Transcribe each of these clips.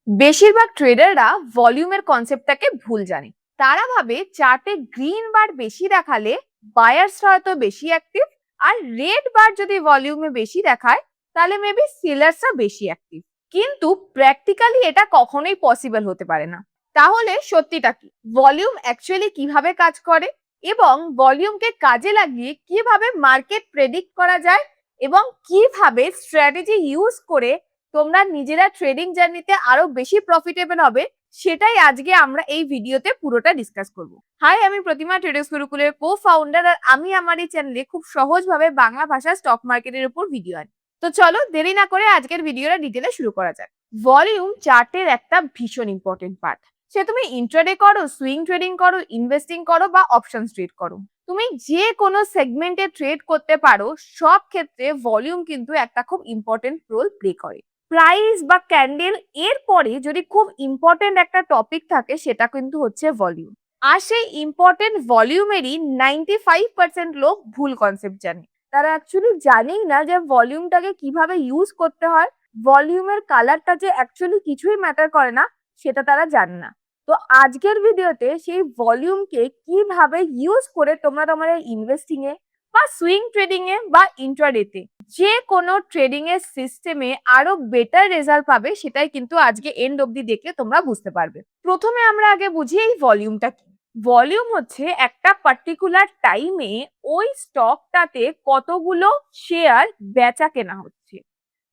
বেশিরভাগ ট্রেডাররা ভলিউমের কনসেপ্টটাকে ভুল জানে। তারা ভাবে চার্টে গ্রিন বার বেশি দেখালে বায়ার্সরা হয়তো বেশি অ্যাক্টিভ, আর রেড বার যদি ভলিউমে বেশি দেখায় তাহলে মেবি সেলার্সরা বেশি অ্যাক্টিভ। কিন্তু প্র্যাকটিক্যালি এটা কখনোই পসিবল হতে পারে না। তাহলে সত্যিটা কি, ভলিউম অ্যাকচুয়ালি কিভাবে কাজ করে এবং ভলিউমকে কাজে লাগিয়ে কিভাবে মার্কেট প্রেডিক্ট করা যায় এবং কিভাবে স্ট্র্যাটেজি ইউজ করে তোমরা নিজেরা ট্রেডিং জার্নিতে আরো বেশি প্রফিটেবল হবে, সেটাই আজকে আমরা এই ভিডিওতে পুরোটা ডিসকাস করব। হাই, আমি প্রতিমা ট্রেডার্স গুরুকুলের কো ফাউন্ডার, আর আমি আমার এই চ্যানেলে খুব সহজভাবে বাংলা ভাষা স্টক মার্কেটের উপর ভিডিও আনি। তো চলো দেরি না করে আজকের ভিডিওটা ডিটেলে শুরু করা যাক। ভলিউম চার্টের একটা ভীষণ ইম্পর্টেন্ট পার্ট। সে তুমি ইন্ট্রাডে করো, সুইং ট্রেডিং করো, ইনভেস্টিং করো বা অপশন ট্রেড করো, তুমি যে কোনো সেগমেন্টে ট্রেড করতে পারো, সব ক্ষেত্রে ভলিউম কিন্তু একটা খুব ইম্পর্টেন্ট রোল প্লে করে। প্রাইস বা ক্যান্ডেল এর পরে যদি খুব ইম্পর্টেন্ট একটা টপিক থাকে সেটা কিন্তু হচ্ছে ভলিউম। আর সেই ইম্পর্টেন্ট ভলিউমেরই 95% লোক ভুল কনসেপ্ট জানে। তারা অ্যাকচুয়ালি জানেই না যে ভলিউমটাকে কিভাবে ইউজ করতে হয়। ভলিউমের কালারটা যে অ্যাকচুয়ালি কিছুই ম্যাটার করে না সেটা তারা জানে না। তো আজকের ভিডিওতে সেই ভলিউমকে কিভাবে ইউজ করে তোমরা তোমাদের ইনভেস্টিং এ বা সুইং ট্রেডিং এ বা ইন্ট্রাডেতে যে কোনো ট্রেডিং এর সিস্টেমে আরো বেটার রেজাল্ট পাবে, সেটাই কিন্তু আজকে এন্ড অবধি দেখলে তোমরা বুঝতে পারবে। প্রথমে আমরা আগে বুঝি এই ভলিউমটা কি। ভলিউম হচ্ছে একটা পার্টিকুলার টাইমে ওই স্টকটাতে কতগুলো শেয়ার বেচা কেনা হচ্ছে।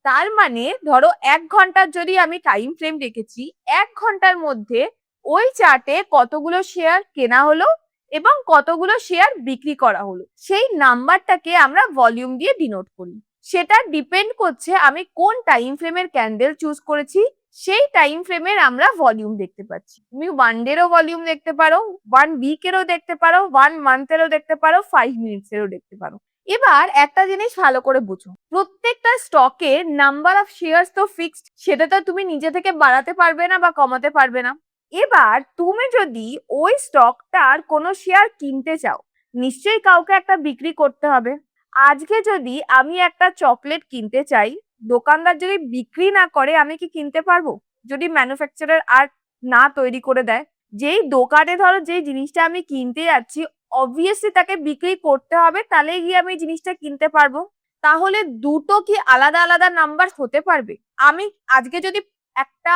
তার মানে ধরো 1 ঘন্টার যদি আমি টাইম ফ্রেম রেখেছি, 1 ঘন্টার মধ্যে ওই চার্টে কতগুলো শেয়ার কেনা হলো এবং কতগুলো শেয়ার বিক্রি করা হলো, সেই নাম্বারটাকে আমরা ভলিউম দিয়ে ডিনোট করি। সেটা ডিপেন্ড করছে আমি কোন টাইম ফ্রেমের ক্যান্ডেল চুজ করেছি, সেই টাইম ফ্রেমের আমরা ভলিউম দেখতে পাচ্ছি। তুমি 1 ডেরও ভলিউম দেখতে পারো, 1 উইকেরও দেখতে পারো, 1 মান্থেরও দেখতে পারো, 5 মিনিটসেরও দেখতে পারো। এবার একটা জিনিস ভালো করে বুঝো, প্রত্যেকটা স্টকের নাম্বার অফ শেয়ারস তো ফিক্সড, সেটা তো তুমি নিজে থেকে বাড়াতে পারবে না বা কমাতে পারবে না। এবার তুমি যদি ওই স্টকটার কোনো শেয়ার কিনতে চাও, নিশ্চয়ই কাউকে একটা বিক্রি করতে হবে। আজকে যদি আমি একটা চকলেট কিনতে চাই, দোকানদার যদি বিক্রি না করে আমি কি কিনতে পারবো? যদি ম্যানুফ্যাকচারার আর না তৈরি করে দেয়, যেই দোকানে ধরো যেই জিনিসটা আমি কিনতে যাচ্ছি অবভিয়াসলি তাকে বিক্রি করতে হবে, তাহলে গিয়ে আমি জিনিসটা কিনতে পারবো। তাহলে দুটো কি আলাদা আলাদা নাম্বার হতে পারবে? আমি আজকে যদি একটা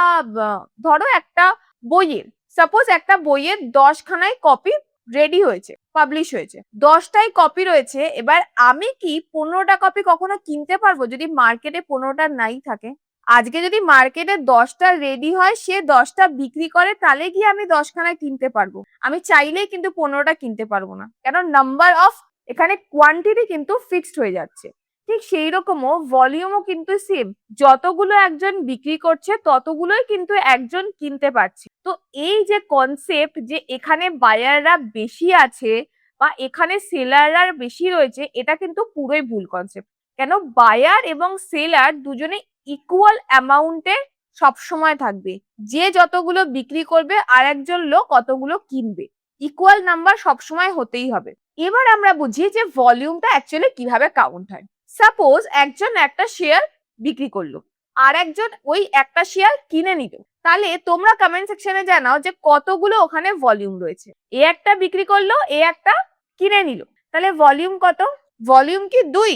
ধরো একটা বইয়ের, সাপোজ একটা বইয়ের 10খানায় কপি রেডি হয়েছে, পাবলিশ হয়েছে, 10টাই কপি রয়েছে, এবার আমি কি 15টা কপি কখনো কিনতে পারবো যদি মার্কেটে 15টা নাই থাকে? আজকে যদি মার্কেটে 10টা রেডি হয়, সে 10টা বিক্রি করে, তাহলে গিয়ে আমি 10খানায় কিনতে পারবো। আমি চাইলেই কিন্তু 15টা কিনতে পারবো না, কারণ নাম্বার অফ এখানে কোয়ান্টিটি কিন্তু ফিক্সড হয়ে যাচ্ছে। ঠিক সেই রকমও ভলিউমও কিন্তু সেম, যতগুলো একজন বিক্রি করছে ততগুলোই কিন্তু একজন কিনতে পারছে। তো এই যে কনসেপ্ট যে এখানে বায়াররা বেশি আছে বা এখানে সেলাররা বেশি রয়েছে, এটা কিন্তু পুরোই ভুল কনসেপ্ট। কেন, বায়ার এবং সেলার দুজনে ইকুয়াল অ্যামাউন্টে সবসময় থাকবে। যে যতগুলো বিক্রি করবে আর একজন লোক কতগুলো কিনবে, ইকুয়াল নাম্বার সবসময় হতেই হবে। এবার আমরা বুঝি যে ভলিউমটা অ্যাকচুয়ালি কিভাবে কাউন্ট হয়। সাপোজ একজন একটা শেয়ার বিক্রি করলো, আর একজন ওই একটা শেয়ার কিনে নিল, তাহলে তোমরা কমেন্ট সেকশনে জানাও যে কতগুলো ওখানে ভলিউম রয়েছে। এ একটা বিক্রি করলো, এ একটা কিনে নিল, তাহলে ভলিউম কত? ভলিউম কি 2?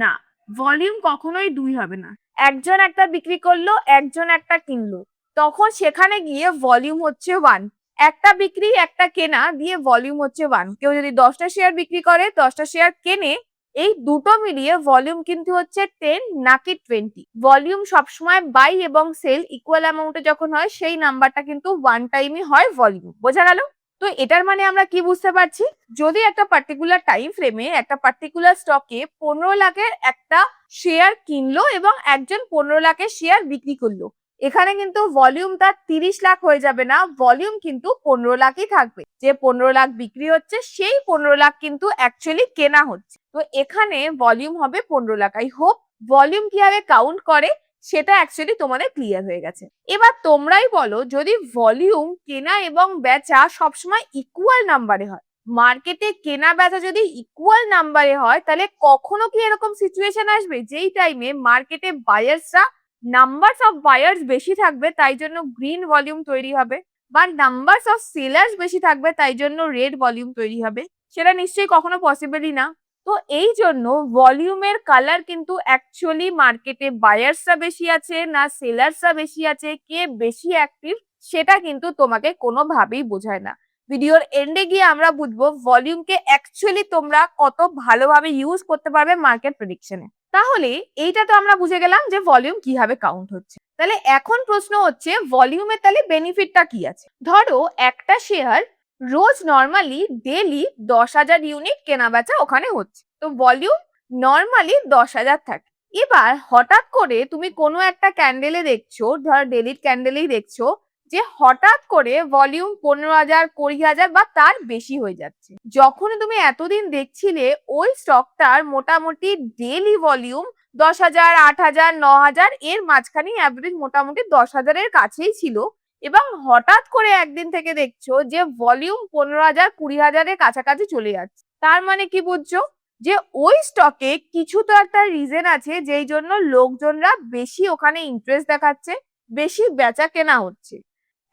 না, ভলিউম কখনোই 2 হবে না। একজন একটা বিক্রি করলো, একজন একটা কিনলো, তখন সেখানে গিয়ে ভলিউম হচ্ছে 1। একটা বিক্রি একটা কেনা দিয়ে ভলিউম হচ্ছে 1। কেউ যদি 10টা শেয়ার বিক্রি করে, 10টা শেয়ার কেনে, এই দুটো মিলিয়ে ভলিউম কিন্তু হচ্ছে 10 নাকি 20। ভলিউম সবসময় বাই এবং সেল ইকুয়াল অ্যামাউন্টে যখন হয়, সেই নাম্বারটা কিন্তু 1 টাইমই হয় ভলিউম। বোঝা গেল? তো এটার মানে আমরা কি বুঝতে পারছি, যদি একটা পার্টিকুলার টাইম ফ্রেমে একটা পার্টিকুলার স্টকে 15 লাখের একটা শেয়ার কিনলো এবং একজন 15 লাখের শেয়ার বিক্রি করলো, এখানে কিন্তু ভলিউম তার 30 লাখ হয়ে যাবে না, ভলিউম কিন্তু 15 লাখই থাকবে। যে 15 লাখ বিক্রি হচ্ছে, সেই 15 লাখ কিন্তু অ্যাকচুয়ালি কেনা হচ্ছে। তো এখানে ভলিউম হবে 15 লাখ। আই হোপ ভলিউম কিভাবে কাউন্ট করে সেটা অ্যাকচুয়ালি তোমাদের ক্লিয়ার হয়ে গেছে। এবার তোমরাই বলো, যদি ভলিউম কেনা এবং বেচা সবসময় ইকুয়াল নাম্বারে হয়, মার্কেটে কেনা বেচা যদি ইকুয়াল নাম্বারে হয়, তাহলে কখনো কি এরকম সিচুয়েশন আসবে যেই টাইমে মার্কেটে বায়ার্সরা নাম্বারস অফ বায়ার্স বেশি থাকবে তাই জন্য গ্রিন ভলিউম তৈরি হবে, বা নাম্বারস অফ সেলার্স বেশি থাকবে তাই জন্য রেড ভলিউম তৈরি হবে, সেটা নিশ্চয়ই কখনো পসিবলই না। তো এই জন্য ভলিউমের কালার কিন্তু অ্যাকচুয়ালি মার্কেটে বায়ার্সরা বেশি আছে না সেলার্সরা বেশি আছে, কে বেশি অ্যাক্টিভ, সেটা কিন্তু তোমাকে কোনোভাবেই বোঝায় না। ভিডিওর এন্ডে গিয়ে আমরা বুঝবো ভলিউমকে অ্যাকচুয়ালি তোমরা কত ভালোভাবে ইউজ করতে পারবে মার্কেট প্রেডিকশনে। তাহলে এইটা তো আমরা বুঝে গেলাম যে ভলিউম কিভাবে কাউন্ট হচ্ছে। তাহলে এখন প্রশ্ন হচ্ছে ভলিউমের তাহলে বেনিফিটটা কি আছে। ধরো একটা শেয়ার রোজ নর্মালি ডেলি 10,000 ইউনিট কেনা বেচা ওখানে হচ্ছে, তো ভলিউম নর্মালি 10,000 থাকে। এবার হঠাৎ করে তুমি কোনো একটা ক্যান্ডেলে দেখছো, ধর ডেলির ক্যান্ডেলেই দেখছো যে হঠাৎ করে ভলিউম 15,000, 20,000 বা তার বেশি হয়ে যাচ্ছে। যখন তুমি এতদিন দেখছিলে ওই স্টকটার মোটামুটি ডেলি ভলিউম 10,000, 8,000, 9,000 এর মাঝখানে অ্যাভারেজ মোটামুটি 10,000-এর কাছেই ছিল, এবং হঠাৎ করে একদিন থেকে দেখছো যে ভলিউম 15,000, 20,000-এর কাছাকাছি চলে যাচ্ছে। তার মানে কি বুঝছো যে ওই স্টকে কিছু তো একটা রিজন আছে যেই জন্য লোকজনরা বেশি ওখানে ইন্টারেস্ট দেখাচ্ছে, বেশি বেচা কেনা হচ্ছে।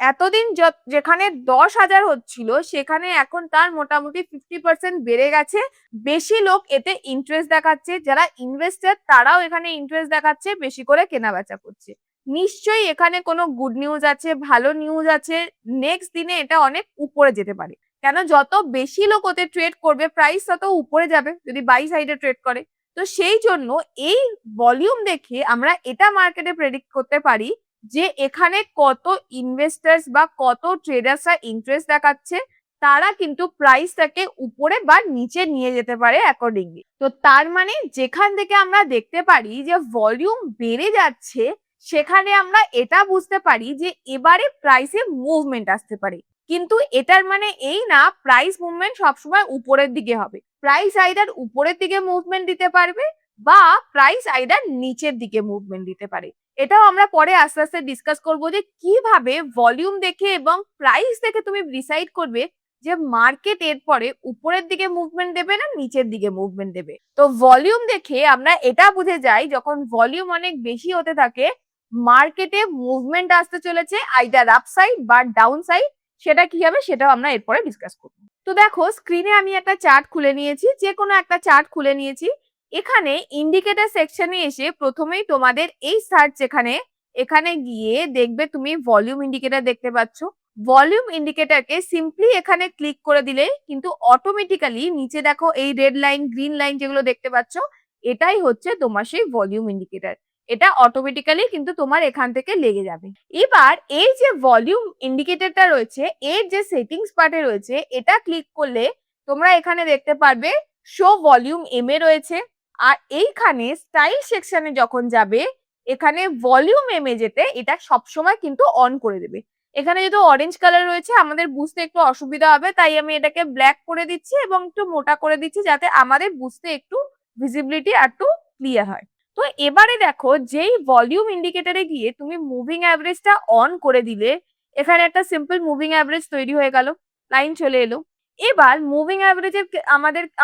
এতদিন যেখানে 10,000 হচ্ছিল সেখানে এখন তার মোটামুটি 50% বেড়ে গেছে, বেশি লোক এতে ইন্টারেস্ট দেখাচ্ছে, যারা ইনভেস্টর তারাও এখানে ইন্টারেস্ট দেখাচ্ছে, বেশি করে কেনা বেচা করছে। নিশ্চয়ই এখানে কোনো গুড নিউজ আছে, ভালো নিউজ আছে, নেক্সট দিনে এটা অনেক উপরে যেতে পারে। কেন, যত বেশি লোক ওতে ট্রেড করবে প্রাইস তত উপরে যাবে যদি বাই সাইডে ট্রেড করে। তো সেই জন্য এই ভলিউম দেখে আমরা এটা মার্কেটে প্রেডিক্ট করতে পারি যে এখানে কত ইনভেস্টার্স বা কত ট্রেডার্সরা ইন্টারেস্ট দেখাচ্ছে, তারা কিন্তু প্রাইসটাকে উপরে বা নিচে নিয়ে যেতে পারে অ্যাকর্ডিংলি। তো তার মানে যেখান থেকে আমরা দেখতে পারি যে ভলিউম বেড়ে যাচ্ছে, সেখানে আমরা এটা বুঝতে পারি যে এবারে প্রাইসে মুভমেন্ট আসতে পারে। কিন্তু এটার মানে এই না প্রাইস মুভমেন্ট সবসময় উপরের দিকে হবে। প্রাইস আইদার উপরের দিকে মুভমেন্ট দিতে পারবে বা প্রাইস আইদার নিচের দিকে মুভমেন্ট দিতে পারে। এটাও আমরা পরে আস্তে আস্তে ডিসকাস করবো যে কিভাবে ভলিউম দেখে এবং প্রাইস দেখে তুমি ডিসাইড করবে যে মার্কেট এরপরে উপরের দিকে মুভমেন্ট দেবে না নিচের দিকে মুভমেন্ট দেবে। তো ভলিউম দেখে আমরা এটা বুঝে যাই যখন ভলিউম অনেক বেশি হতে থাকে মার্কেটে মুভমেন্ট আসতে চলেছে আইদার আপ সাইড বা ডাউন সাইড। সেটা কি হবে সেটাও আমরা এরপরে ডিসকাস করবো। তো দেখো স্ক্রিনে আমি একটা চার্ট খুলে নিয়েছি, যে কোনো একটা চার্ট খুলে নিয়েছি। এখানে ইন্ডিকেটর সেকশনে এসে প্রথমেই তোমাদের এই সার্চ এখানে গিয়ে দেখবে তুমি ভলিউম ইন্ডিকেটর দেখতে পাচ্ছ। ভলিউম ইন্ডিকেটরকে সিম্পলি এখানে ক্লিক করে দিলে কিন্তু অটোমেটিক্যালি নিচে দেখো এই রেড লাইন, গ্রিন লাইন যেগুলো দেখতে পাচ্ছ, এটাই হচ্ছে তোমার সেই ভলিউম ইন্ডিকেটর। এটা অটোমেটিক্যালি কিন্তু তোমার এখান থেকে লেগে যাবে। এবার এই যে ভলিউম ইন্ডিকেটরটা রয়েছে এর যে সেটিংস পার্টে রয়েছে, এটা ক্লিক করলে তোমরা এখানে দেখতে পারবে শো ভলিউম এম এ রয়েছে। আর এইখানে স্টাইল সেকশনে যখন যাবে এখানে ভলিউম এম এ যেতে এটা সবসময় কিন্তু অন করে দেবে। এখানে যেহেতু অরেঞ্জ কালার রয়েছে আমাদের বুঝতে একটু অসুবিধা হবে, তাই আমি এটাকে ব্ল্যাক করে দিচ্ছি এবং একটু মোটা করে দিচ্ছি যাতে আমাদের বুঝতে একটু ভিজিবিলিটি আর একটু ক্লিয়ার হয়। তো এবারে দেখো যেই ভলিউম ইন্ডিকেটরে গিয়ে তুমি মুভিং অ্যাভারেজটা অন করে দিলে এখানে একটা সিম্পল মুভিং অ্যাভারেজ তৈরি হয়ে গেল, লাইন চলে এলো। এবার মুভিং অ্যাভারেজের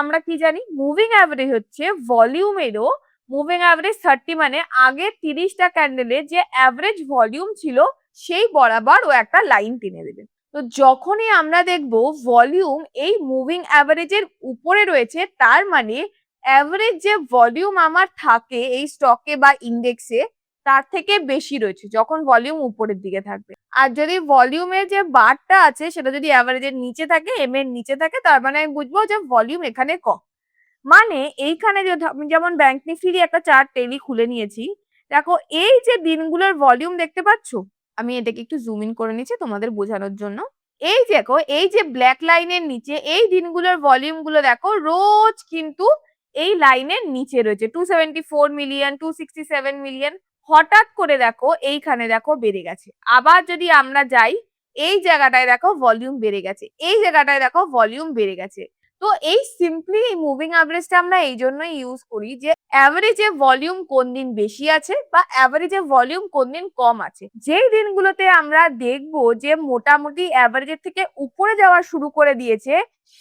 আমরা কি জানি, মুভিং অ্যাভারেজ হচ্ছে ভলিউমেরও মুভিং অ্যাভারেজ 30, মানে আগে 30টা ক্যান্ডেলে যে অ্যাভারেজ ভলিউম ছিল সেই বরাবর ও একটা লাইন টেনে দেবে। তো যখনই আমরা দেখবো ভলিউম এই মুভিং অ্যাভারেজের উপরে রয়েছে তার মানে অ্যাভারেজ যে ভলিউম আমার থাকে এই স্টকে বা ইন্ডেক্সে তার থেকে বেশি রয়েছে যখন ভলিউম উপরের দিকে থাকবে। আর যদি ভলিউমের যে বারটা আছে সেটা যদি অ্যাভারেজের নিচে থাকে, এম এর নিচে থাকে, তার মানে আমি বুঝবো যে ভলিউম এখানে কম। মানে এইখানে যেমন ব্যাংক নিফটির একটা চার্ট টেলি খুলে নিয়েছি, দেখো এই যে দিনগুলোর ভলিউম দেখতে পাচ্ছ, আমি এটাকে একটু জুম ইন করে নিচ্ছি তোমাদের বোঝানোর জন্য। এই দেখো এই যে ব্ল্যাক লাইনের নিচে এই দিনগুলোর ভলিউম গুলো দেখো রোজ কিন্তু এই লাইনের নিচে রয়েছে 274 মিলিয়ন, 267 মিলিয়ন। হঠাৎ করে দেখো এইখানে দেখো বেড়ে গেছে। আবার যদি আমরা যাই এই জায়গাটায় দেখো ভলিউম বেড়ে গেছে, এই জায়গাটায় দেখো ভলিউম বেড়ে গেছে। তো এই সিম্পলি এই মুভিং অ্যাভারেজটা আমরা এই জন্যই ইউজ করি যে অ্যাভারেজে ভলিউম কোন দিন বেশি আছে বা অ্যাভারেজে ভলিউম কোন দিন কম আছে। যেই দিনগুলোতে আমরা দেখবো যে মোটামুটি অ্যাভারেজের থেকে উপরে যাওয়া শুরু করে দিয়েছে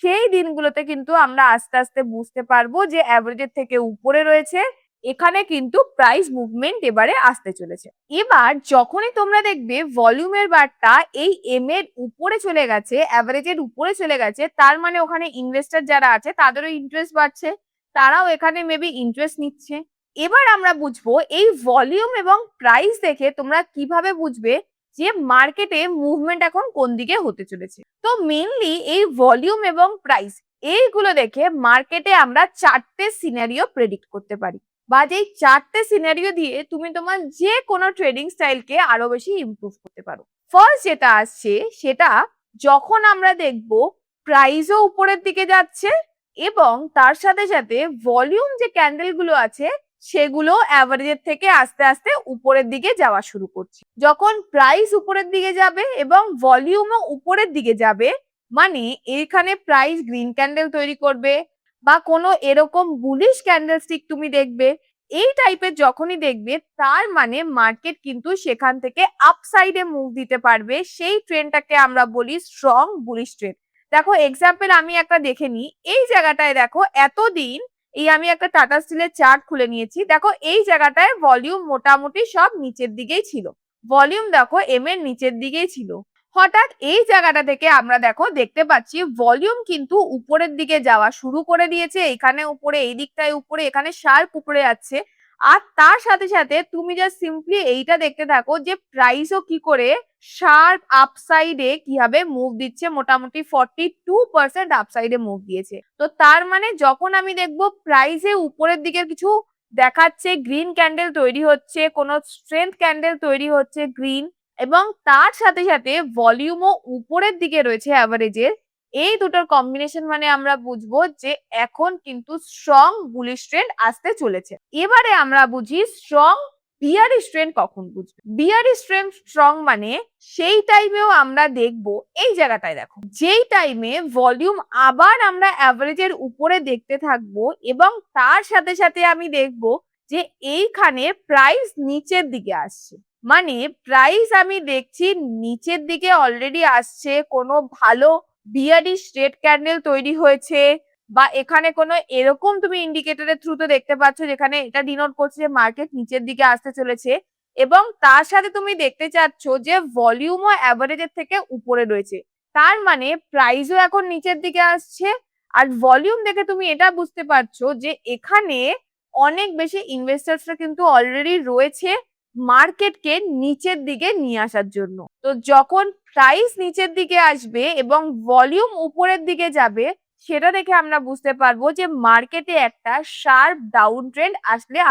সেই দিনগুলোতে কিন্তু আমরা আস্তে আস্তে বুঝতে পারবো যে অ্যাভারেজের থেকে উপরে রয়েছে, এখানে কিন্তু প্রাইস মুভমেন্ট এবারে আসতে চলেছে। এবার যখনই তোমরা দেখবে ভলিউমের বারটা এই এম এর উপরে চলে গেছে, অ্যাভারেজের উপরে চলে গেছে, তার মানে ওখানে ইনভেস্টর যারা আছে তাদেরও ইন্টারেস্ট বাড়ছে, তারাও এখানে মেবি ইন্টারেস্ট নিচ্ছে। এবার আমরা বুঝবো এই ভলিউম এবং প্রাইস দেখে তোমরা কিভাবে বুঝবে যে মার্কেটে মুভমেন্ট এখন কোন দিকে হতে চলেছে। তো মেইনলি এই ভলিউম এবং প্রাইস এইগুলো দেখে মার্কেটে আমরা 4টে সিনারিও প্রেডিক্ট করতে পারি, বা যেই 4টে সিনারিও দিয়ে তুমি তোমার যে কোনো ট্রেডিং স্টাইলকে আরো বেশি ইমপ্রুভ করতে পারো। ফার্স্ট যেটা আসছে সেটা যখন আমরা দেখব প্রাইসও উপরের দিকে যাচ্ছে এবং তার সাথে সাথে ভলিউম যে ক্যান্ডেল গুলো আছে সেগুলো অ্যাভারেজের থেকে আস্তে আস্তে উপরের দিকে যাওয়া শুরু করছে। যখন প্রাইস উপরের দিকে যাবে এবং ভলিউমও উপরের দিকে যাবে, মানে এখানে প্রাইস গ্রিন ক্যান্ডেল তৈরি করবে বা কোনো এরকম বুলিশ ক্যান্ডেলস্টিক তুমি দেখবে, এই টাইপের যখনই দেখবে তার মানে মার্কেট কিন্তু সেখান থেকে আপসাইডে মুভ দিতে পারবে। সেই ট্রেন্ডটাকে আমরা বলি স্ট্রং বুলিশ ট্রেন্ড। দেখো এক্সাম্পল আমি একটা দেখে নিই। এই জায়গাটায় দেখো এতদিন এই আমি একটা টাটা স্টিলের চার্ট খুলে নিয়েছি, দেখো এই জায়গাটায় ভলিউম মোটামুটি সব নিচের দিকেই ছিল, ভলিউম দেখো এম এর নিচের দিকেই ছিল। হঠাৎ এই জায়গাটা থেকে আমরা দেখো দেখতে পাচ্ছি ভলিউম কিন্তু উপরের দিকে যাওয়া শুরু করে দিয়েছে, এখানে উপরে, এই দিকটায় উপরে, এখানে শার্প উপরে যাচ্ছে। আর তার সাথে সাথে তুমি জাস্ট সিম্পলি এইটা দেখতে থাকো যে প্রাইসও কি করে শার্প আপসাইডে কিভাবে মুভ দিচ্ছে, মোটামুটি 42% আপসাইডে মুভ দিয়েছে। তো তার মানে যখন আমি দেখবো প্রাইসে উপরের দিকে কিছু দেখাচ্ছে, গ্রিন ক্যান্ডেল তৈরি হচ্ছে, কোনো স্ট্রেংথ ক্যান্ডেল তৈরি হচ্ছে গ্রিন, এবং তার সাথে সাথে ভলিউমও উপরের দিকে রয়েছে অ্যাভারেজের, এই দুটোর কম্বিনেশন মানে আমরা বুঝবো যে এখন কিন্তু স্ট্রং বুলিশ ট্রেন্ড আসতে চলেছে। এবারে আমরা বুঝি স্ট্রং বিয়ারিশ ট্রেন্ড কখন বুঝবে। বিয়ারিশ ট্রেন্ড স্ট্রং মানে সেই টাইমেও আমরা দেখবো এই জায়গাটায় দেখো, যেই টাইমে ভলিউম আবার আমরা অ্যাভারেজের উপরে দেখতে থাকবো এবং তার সাথে সাথে আমি দেখবো যে এইখানে প্রাইস নিচের দিকে আসছে, মানে প্রাইস আমি দেখছি নিচের দিকে অলরেডি আসছে, কোনো ভালো বিয়ারিশ রেড ক্যান্ডেল তৈরি হয়েছে, বা এখানে কোনো এরকম তুমি ইন্ডিকেটরের থ্রুতে দেখতে পাচ্ছ যেখানে এটা ডিনোট করছে যে মার্কেট নিচের দিকে আসতে চলেছে, এবং তার সাথে তুমি দেখতে চাচ্ছ যে ভলিউমও অ্যাভারেজের থেকে উপরে রয়েছে, তার মানে প্রাইসও এখন নিচের দিকে আসছে। আর ভলিউম দেখে তুমি এটা বুঝতে পারছো যে এখানে অনেক বেশি ইনভেস্টার্সরা কিন্তু অলরেডি রয়েছে মার্কেটকে নিচের দিকে নিয়ে আসার জন্য। তো যখন প্রাইস নিচের দিকে আসবে এবং ভলিউম উপরের দিকে যাবে, সেটা দেখে আমরা বুঝতে পারবো যে মার্কেটে একটা শার্প ডাউন ট্রেন্ড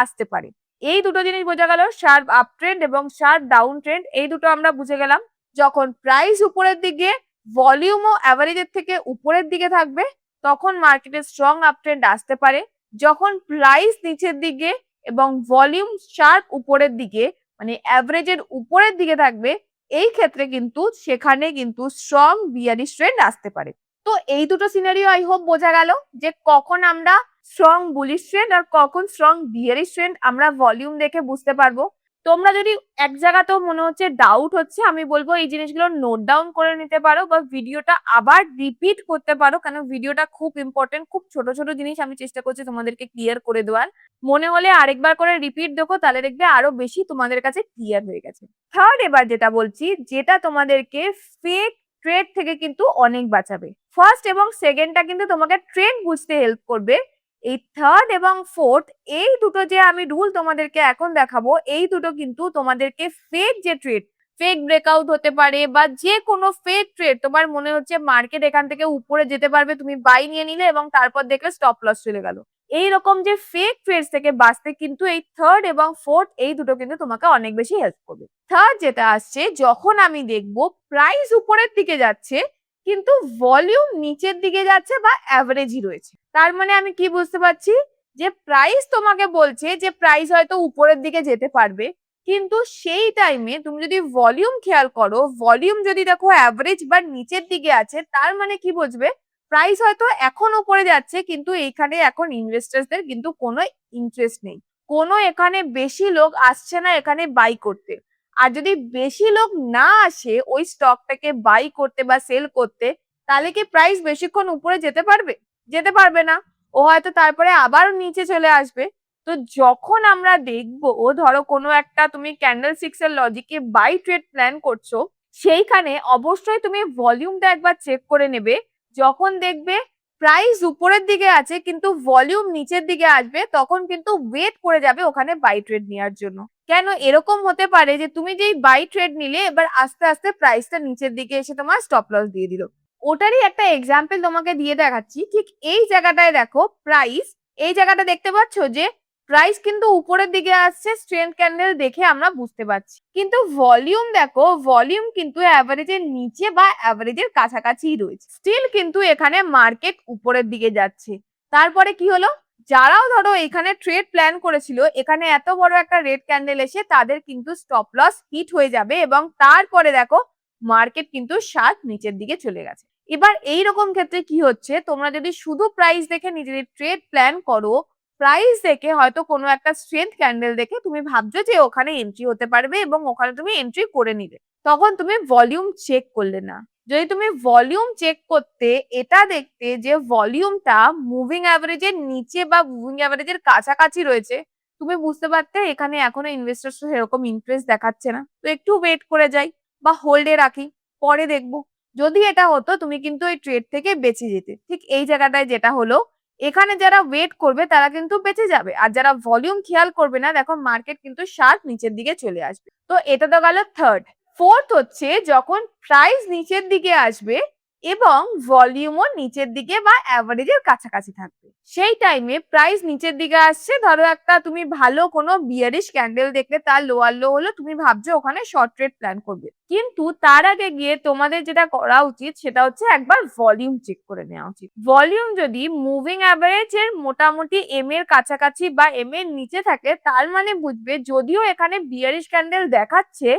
আসতে পারে। এই দুটো জিনিস বোঝা গেল, শার্প আপ ট্রেন্ড এবং শার্প ডাউন ট্রেন্ড, এই দুটো আমরা বুঝে গেলাম। যখন প্রাইস উপরের দিকে, ভলিউমও অ্যাভারেজের থেকে উপরের দিকে থাকবে, তখন মার্কেটে স্ট্রং আপ ট্রেন্ড আসতে পারে। যখন প্রাইস নিচের দিকে এবং ভলিউম শার্প উপরের দিকে, মানে অ্যাভারেজের উপরের দিকে থাকবে, এই ক্ষেত্রে কিন্তু সেখানে কিন্তু স্ট্রং বিয়ারিশ ট্রেন্ড আসতে পারে। তো এই দুটো সিনারিও আই হোপ বোঝা গেল যে কখন আমরা স্ট্রং বুলিশ ট্রেন্ড আর কখন স্ট্রং বিয়ারিশ ট্রেন্ড আমরা ভলিউম দেখে বুঝতে পারবো। তোমরা যদি এক জায়গাতেও মনে হচ্ছে ডাউট হচ্ছে, আমি বলবো এই জিনিসগুলো নোট ডাউন করে নিতে পারো বা ভিডিওটা আবার রিপিট করতে পারো, কারণ ভিডিওটা খুব ইম্পর্টেন্ট, খুব ছোট ছোট জিনিস আমি চেষ্টা করছি তোমাদেরকে ক্লিয়ার করে দেওয়ার। মনে হলে আরেকবার করে রিপিট দেখো, তাহলে দেখবে আরো বেশি তোমাদের কাছে ক্লিয়ার হয়ে গেছে। থার্ড এবার যেটা বলছি, যেটা তোমাদেরকে ফেক ট্রেড থেকে কিন্তু অনেক বাঁচাবে। ফার্স্ট এবং সেকেন্ডটা কিন্তু তোমাকে ট্রেন্ড বুঝতে হেল্প করবে। এই থার্ড এবং ফোর্থ, এই দুটো যে আমি রুল তোমাদেরকে এখন দেখাবো, এই দুটো কিন্তু তোমাদেরকে ফেক যে ট্রেড, ফেক ব্রেকআউট হতে পারে বা যে কোনো ফেক ট্রেড, তোমার মনে হচ্ছে মার্কেট এখান থেকে উপরে যেতে পারবে, তুমি বাই নিয়ে নিলে এবং তারপর দেখলে স্টপ লস চলে গেল, এইরকম যে ফেক ট্রেডস থেকে বাঁচতে কিন্তু এই থার্ড এবং ফোর্থ, এই দুটো কিন্তু তোমাকে অনেক বেশি হেল্প করবে। থার্ড যেটা আসছে, যখন আমি দেখবো প্রাইস উপরের দিকে যাচ্ছে কিন্তু ভলিউম নিচের দিকে যাচ্ছে বা অ্যাভারেজই রয়েছে, তার মানে আমি কি বুঝতে পারছি যে প্রাইস তোমাকে বলছে যে প্রাইস হয়তো উপরের দিকে যেতে পারবে, কিন্তু সেই টাইমে তুমি যদি ভলিউম খেয়াল করো, ভলিউম যদি দেখো অ্যাভারেজ বা নিচের দিকে আছে, তার মানে কি বুঝবে প্রাইস হয়তো এখন উপরে যাচ্ছে কিন্তু এইখানে এখন ইনভেস্টারদের কিন্তু কোনো ইন্টারেস্ট নেই, কোনো এখানে বেশি লোক আসছে না এখানে বাই করতে। আর যদি বেশি লোক না আসে ওই স্টকটাকে বাই করতে বা সেল করতে, তাহলে কি প্রাইস বেশিক্ষণ উপরে যেতে পারবে? যেতে পারবে না, ও হয়তো তারপরে আবার নিচে চলে আসবে। তো যখন আমরা দেখবো ধরো কোনো একটা তুমি ক্যান্ডেলস্টিক্স এর লজিকে বাই ট্রেড প্ল্যান করছো, সেইখানে অবশ্যই তুমি ভলিউমটা একবার চেক করে নেবে। যখন দেখবে প্রাইস উপরের দিকে আছে কিন্তু ভলিউম নিচের দিকে আসবে, তখন কিন্তু ওয়েট করে যাবে ওখানে বাই ট্রেড নেওয়ার জন্য। কেন এরকম হতে পারে যে তুমি যেই বাই ট্রেড নিলে এবার আস্তে আস্তে প্রাইসটা নিচের দিকে এসে তোমার স্টপ লস দিয়ে দিল। ওটারই একটা এক্সাম্পল তোমাকে দিয়ে দেখাচ্ছি। ঠিক এই জায়গাটায় দেখো প্রাইস, এই জায়গাটা দেখতে পাচ্ছ যে প্রাইস কিন্তু উপরের দিকে আসছে, স্ট্রেন্থ ক্যান্ডেল দেখে আমরা বুঝতে পারছি, কিন্তু ভলিউম দেখো, ভলিউম কিন্তু অ্যাভারেজের নিচে বা অ্যাভারেজের কাছাকাছি রয়েছে। স্টিল কিন্তু এখানে মার্কেট উপরের দিকে যাচ্ছে। তারপরে কি হলো, যারাও ধরো এখানে ট্রেড প্ল্যান করেছিল, এখানে এত বড় একটা রেড ক্যান্ডেল এসে তাদের কিন্তু স্টপ লস হিট হয়ে যাবে এবং তারপরে দেখো মার্কেট কিন্তু শার্প নিচের দিকে চলে গেছে। এবার এই রকম ক্ষেত্রে কি হচ্ছে, তোমরা যদি শুধু প্রাইস দেখে নিজেদের ট্রেড প্ল্যান করো, প্রাইস দেখে হয়তো কোনো একটা স্ট্রেন্থ ক্যান্ডেল দেখে তুমি ভাবছো যে ওখানে এন্ট্রি হতে পারবে এবং ওখানে তুমি এন্ট্রি করে নিলে, তখন তুমি ভলিউম চেক করলে না। যদি তুমি ভলিউম চেক করতে, এটা দেখতে যে ভলিউমটা মুভিং অ্যাভারেজের নিচে বা মুভিং অ্যাভারেজের কাছাকাছি রয়েছে, তুমি বুঝতে পারতে এখানে এখনো ইনভেস্টর সেরকম ইন্টারেস্ট দেখাচ্ছে না, তো একটু ওয়েট করে যাই বা হোল্ডে রাখি, পরে দেখবো। যদি এটা হতো তুমি কিন্তু এই ট্রেড থেকে বেঁচে যেতে। ঠিক এই জায়গাটায় যেটা হলো, এখানে যারা ওয়েট করবে তারা কিন্তু বেঁচে যাবে, আর যারা ভলিউম খেয়াল করবে না, দেখো মার্কেট কিন্তু শার্প নিচের দিকে চলে আসবে। তো এটা তো গেল থার্ড। ফোর্থ হচ্ছে যখন প্রাইস নিচের দিকে আসবে এবং ভলিউমও নিচের দিকে বা অ্যাভারেজের কাছাকাছি থাকবে, সেই টাইমে প্রাইস নিচের দিকে আসছে, ধরো একটা তুমি ভালো কোনো বিয়ারিশ ক্যান্ডেল দেখলে, তার লোয়ার লো হলো, তুমি ভাবছো ওখানে শর্ট ট্রেড প্ল্যান করবে, কিন্তু তার আগে গিয়ে তোমাদের যেটা করা উচিত সেটা হচ্ছে একবার ভলিউম চেক করে নেওয়া উচিত। ভলিউম যদি মুভিং অ্যাভারেজ এর মোটামুটি এম এর কাছাকাছি বা এম এর নিচে থাকে, তার মানে বুঝবে যদিও এখানে বিয়ারিশ ক্যান্ডেল দেখাচ্ছে,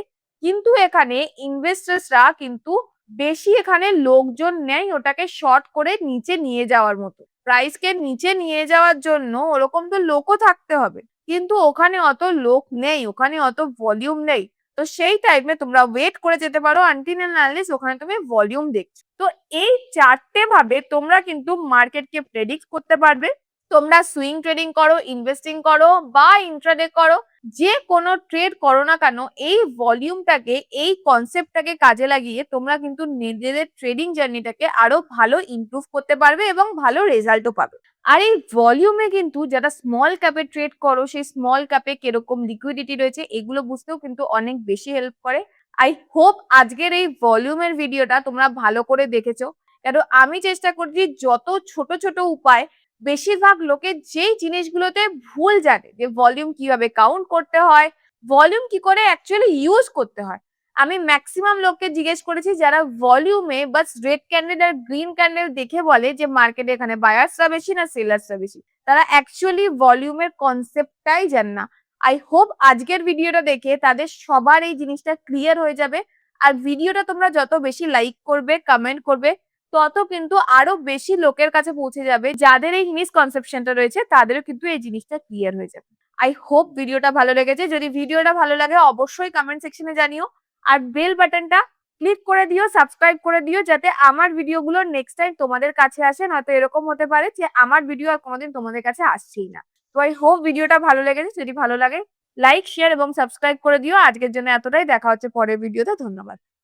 কিন্তু এখানে ইনভেস্টার্সরা কিন্তু বেশি এখানে লোকজন নেই ওটাকে শর্ট করে নিচে নিয়ে যাওয়ার মতো। প্রাইসকে নিচে নিয়ে যাওয়ার জন্য ওরকম তো লোকও থাকতে হবে, কিন্তু ওখানে অত লোক নেই, ওখানে অত ভলিউম নেই। তো সেই টাইমে তোমরা ওয়েট করে যেতে পারো আনটিল এন্ড আনলেস ওখানে তুমি ভলিউম দেখছো। তো এই চারটে ভাবে তোমরা কিন্তু মার্কেটকে প্রেডিক্ট করতে পারবে। তোমরা সুইং ট্রেডিং করো, ইনভেস্টিং করো বা ইন্ট্রাডে করো, যে কোনো ট্রেড করো না কেন, এই ভলিউমটাকে, এই কনসেপ্টটাকে কাজে লাগিয়ে তোমরা কিন্তু নিজেদের ট্রেডিং জার্নিটাকে আরো ভালো ইমপ্রুভ করতে পারবে এবং ভালো রেজাল্টও পাবে। আর এই ভলিউমে কিন্তু যারা স্মল ক্যাপে ট্রেড করো, সেই স্মল ক্যাপে কিরকম লিকুইডিটি রয়েছে এগুলো বুঝতেও কিন্তু অনেক বেশি হেল্প করে। আই হোপ আজকের এই ভলিউমের ভিডিওটা তোমরা ভালো করে দেখেছো, কেন আমি চেষ্টা করছি যত ছোট ছোট উপায়, বেশিরভাগ লোকে যেই জিনিসগুলোতে ভুল জানে যে ভলিউম কিভাবে কাউন্ট করতে হয়, ভলিউম কি করে অ্যাকচুয়ালি ইউজ করতে হয়, আমি ম্যাক্সিমাম লোককে জিজ্ঞেস করেছি যারা ভলিউমে বাস রেড ক্যান্ডেল আর গ্রিন ক্যান্ডেল দেখে বলে যে মার্কেটে এখানে বায়ার্সরা বেশি না সেলার্সরা বেশি, তারা অ্যাকচুয়ালি ভলিউমের কনসেপ্টটাই জানে না। আই হোপ আজকের ভিডিওটা দেখে তাদের সবার এই জিনিসটা ক্লিয়ার হয়ে যাবে। আর ভিডিওটা তোমরা যত বেশি লাইক করবে, কমেন্ট করবে, তত কিন্তু আরো বেশি লোকের কাছে পৌঁছে যাবে, যাদের এই মিসকনসেপশনটা রয়েছে তাদেরও কিন্তু এই জিনিসটা ক্লিয়ার হয়ে যাবে। আই হোপ ভিডিওটা ভালো লেগেছে। যদি ভিডিওটা ভালো লাগে অবশ্যই কমেন্ট সেকশনে জানিও, আর বেল বাটনটা ক্লিক করে দিও, সাবস্ক্রাইব করে দিও, যাতে আমার ভিডিওগুলো নেক্সট টাইম তোমাদের কাছে আসে। নয়তো এরকম হতে পারে যে আমার ভিডিও আর কোনোদিন তোমাদের কাছে আসছেই না। তো আই হোপ ভিডিওটা ভালো লেগেছে। যদি ভালো লাগে লাইক, শেয়ার এবং সাবস্ক্রাইব করে দিও। আজকের জন্য এতটাই, দেখা হচ্ছে পরের ভিডিওতে। ধন্যবাদ।